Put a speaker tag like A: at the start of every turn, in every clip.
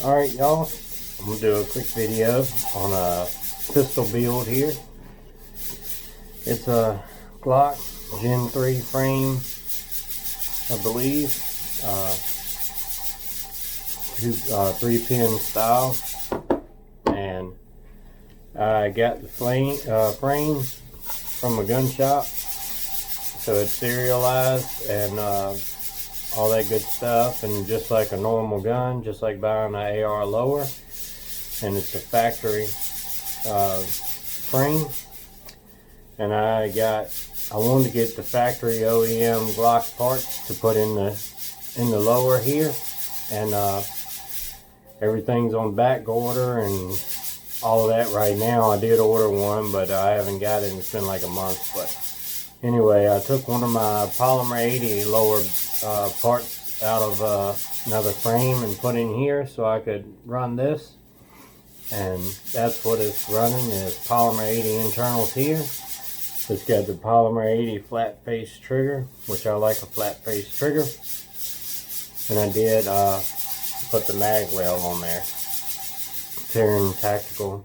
A: Alright y'all, I'm going to do a quick video on a pistol build here. It's a Glock Gen 3 frame, I believe, 3-pin style, and I got the frame from a gun shop, so it's serialized and all that good stuff, and just like a normal gun, just like buying an AR lower, and it's a factory frame. And I wanted to get the factory OEM Glock parts to put in the lower here, and everything's on back order and all of that right now. I did order one, but I haven't got it, and it's been like a month. But anyway, I took one of my Polymer 80 lower parts out of another frame and put in here so I could run this, and that's what it's running, is Polymer 80 internals here. It's got the Polymer 80 flat face trigger, which I like a flat face trigger, and I did put the mag well on there, Terran Tactical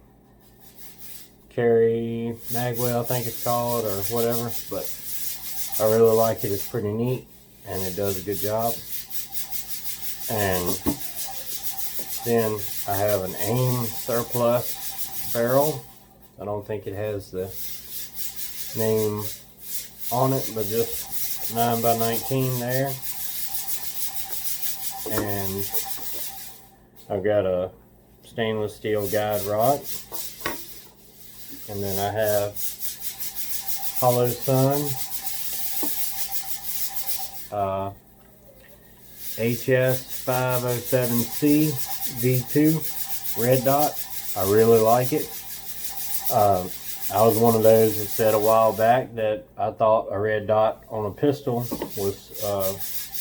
A: Carry mag well, I think it's called, or whatever. But I really like it. It's pretty neat and it does a good job. And then I have an AIM surplus barrel. I don't think it has the name on it, but just 9x19 there. And I've got a stainless steel guide rod, and then I have Hollow Sun HS507C V2 red dot. I really like it. I was one of those that said a while back that I thought a red dot on a pistol was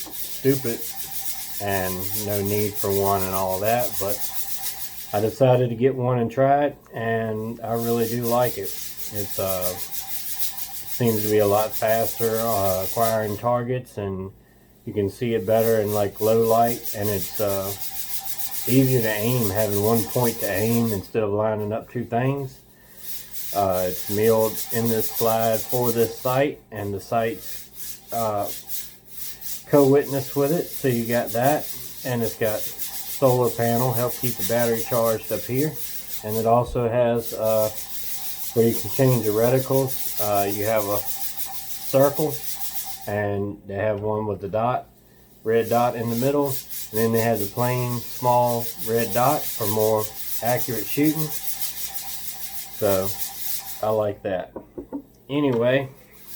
A: stupid and no need for one and all that, but I decided to get one and try it, and I really do like it. It seems to be a lot faster acquiring targets, and you can see it better in like low light, and it's easier to aim, having one point to aim instead of lining up two things. It's milled in this slide for this sight, and the sight's co-witness with it, so you got that, and it's got solar panel, help keep the battery charged up here, and it also has where you can change the reticles. You have a circle, and they have one with the dot, red dot in the middle, and then they have the plain small red dot for more accurate shooting. So I like that. Anyway,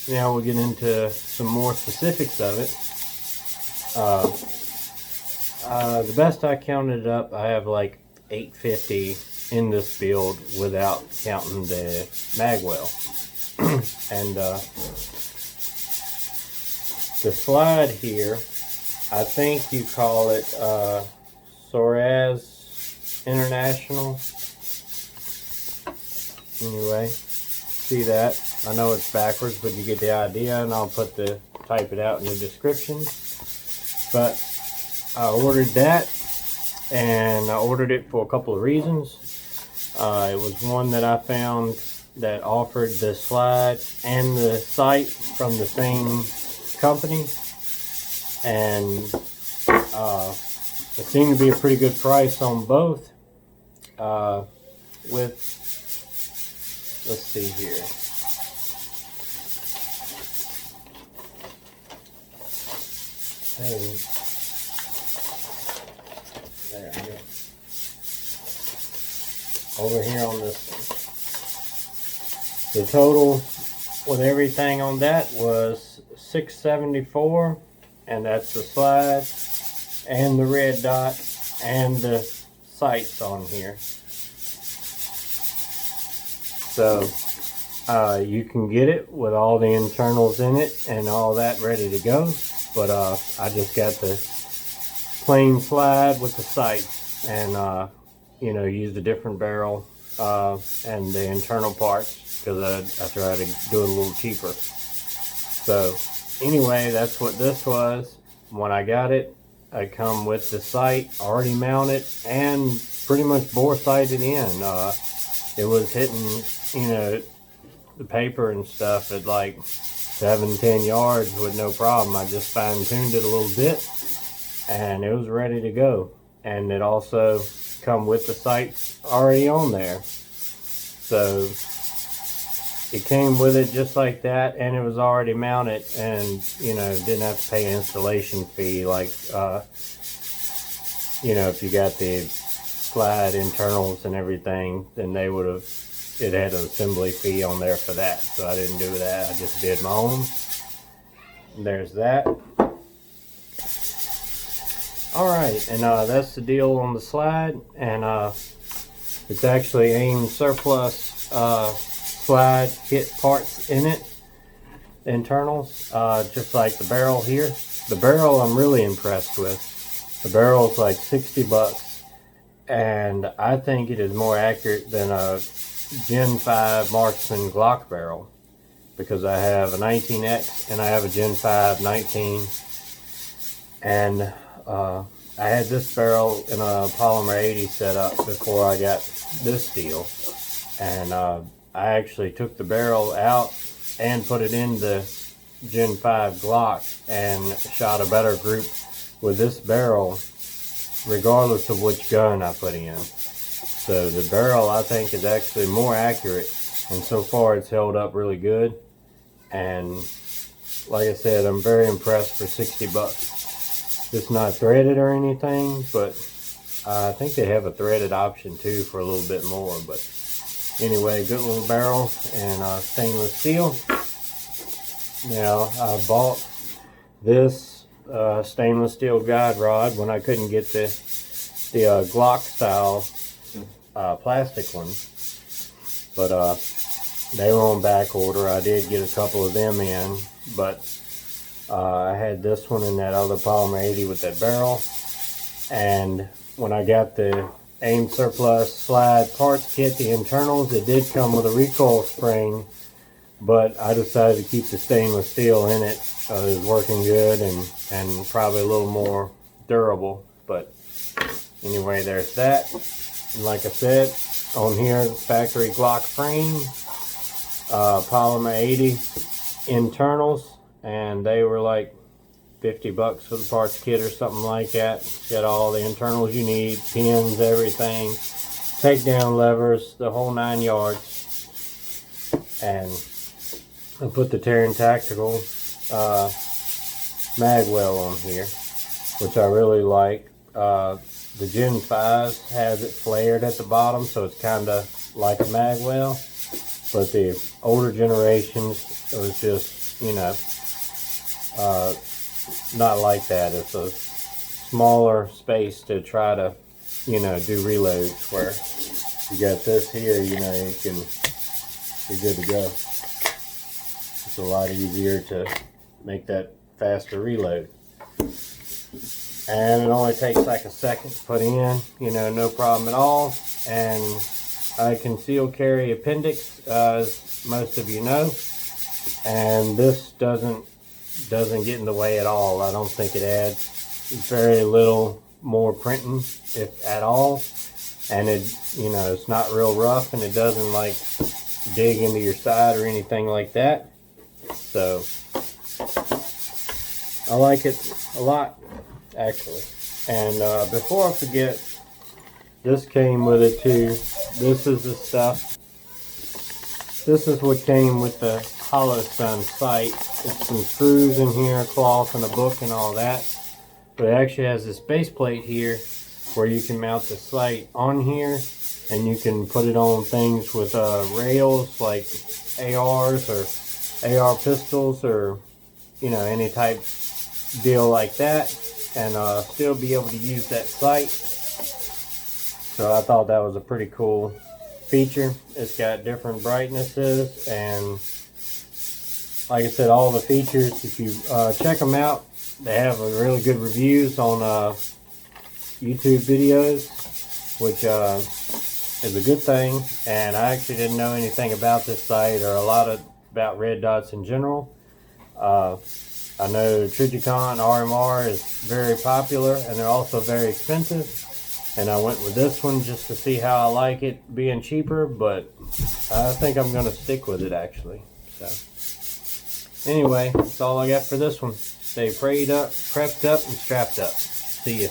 A: now we'll get into some more specifics of it. The best I counted it up, I have like 850 in this build without counting the magwell. And the slide here, I think you call it Soraz International. Anyway, see that? I know it's backwards, but you get the idea, and I'll type it out in the description. But I ordered that, and I ordered it for a couple of reasons. It was one that I found that offered the slide and the sight from the same company, and it seemed to be a pretty good price on both. Let's see here. There we go. Over here on this one, the total with everything on that was $674, and that's the slide and the red dot and the sights on here. So you can get it with all the internals in it and all that ready to go, but I just got the plain slide with the sights, and you know, used a different barrel and the internal parts because I tried to do it a little cheaper. So anyway, that's what this was when I got it. I come with the sight already mounted and pretty much bore sighted in. It was hitting, you know, the paper and stuff at like 7-10 yards with no problem. I just fine-tuned it a little bit and it was ready to go. And it also come with the sights already on there, so it came with it just like that, and it was already mounted, and you know, didn't have to pay an installation fee like you know, if you got the slide internals and everything, then they would have, it had an assembly fee on there for that. So I didn't do that, I just did my own. And there's that. Alright, and that's the deal on the slide, and it's actually AIM surplus slide kit parts in it, internals, just like the barrel here. The barrel I'm really impressed with. The barrel's like 60 bucks, and I think it is more accurate than a Gen 5 Marksman Glock barrel, because I have a 19X and I have a Gen 5 19, and I had this barrel in a polymer 80 setup before I got this deal, and I actually took the barrel out and put it in the Gen 5 Glock and shot a better group with this barrel regardless of which gun I put in. So the barrel, I think, is actually more accurate, and so far it's held up really good. And like I said, I'm very impressed for 60 bucks. It's not threaded or anything, but I think they have a threaded option too for a little bit more. But anyway, good little barrel, and stainless steel. Now, I bought this stainless steel guide rod when I couldn't get the Glock style plastic one, but they were on back order. I did get a couple of them in, but I had this one in that other polymer 80 with that barrel. And when I got the AIM surplus slide parts kit, the internals, it did come with a recoil spring, but I decided to keep the stainless steel in it. It was working good and probably a little more durable. But anyway, there's that. And like I said, on here, factory Glock frame, polymer 80 internals, and they were like 50 bucks for the parts kit or something like that. It's got all the internals you need, pins, everything, takedown levers, the whole 9 yards. And I put the Terran Tactical magwell on here, which I really like. The Gen 5 has it flared at the bottom, so it's kind of like a magwell. But the older generations, it was just, you know, not like that. It's a smaller space to try to, you know, do reloads, where you got this here, you know, you're good to go. It's a lot easier to make that faster reload. And it only takes like a second to put in, you know, no problem at all. And I conceal carry appendix, as most of you know, and this doesn't get in the way at all. I don't think it adds very little more printing, if at all. And it, you know, it's not real rough, and it doesn't like dig into your side or anything like that. So I like it a lot, actually. And before I forget, this came with it too. This is the stuff. This is what came with the Hollow Sun sight. It's some screws in here, a cloth and a book and all that. But it actually has this base plate here where you can mount the sight on here, and you can put it on things with rails like ARs or AR pistols, or, you know, any type deal like that, and still be able to use that sight. So I thought that was a pretty cool feature. It's got different brightnesses, and like I said, all the features, if you check them out, they have a really good reviews on YouTube videos, which is a good thing. And I actually didn't know anything about this sight or a lot about red dots in general. I know Trijicon RMR is very popular, and they're also very expensive. And I went with this one just to see how I like it being cheaper, but I think I'm going to stick with it actually. So anyway, that's all I got for this one. Stay prayed up, prepped up, and strapped up. See ya.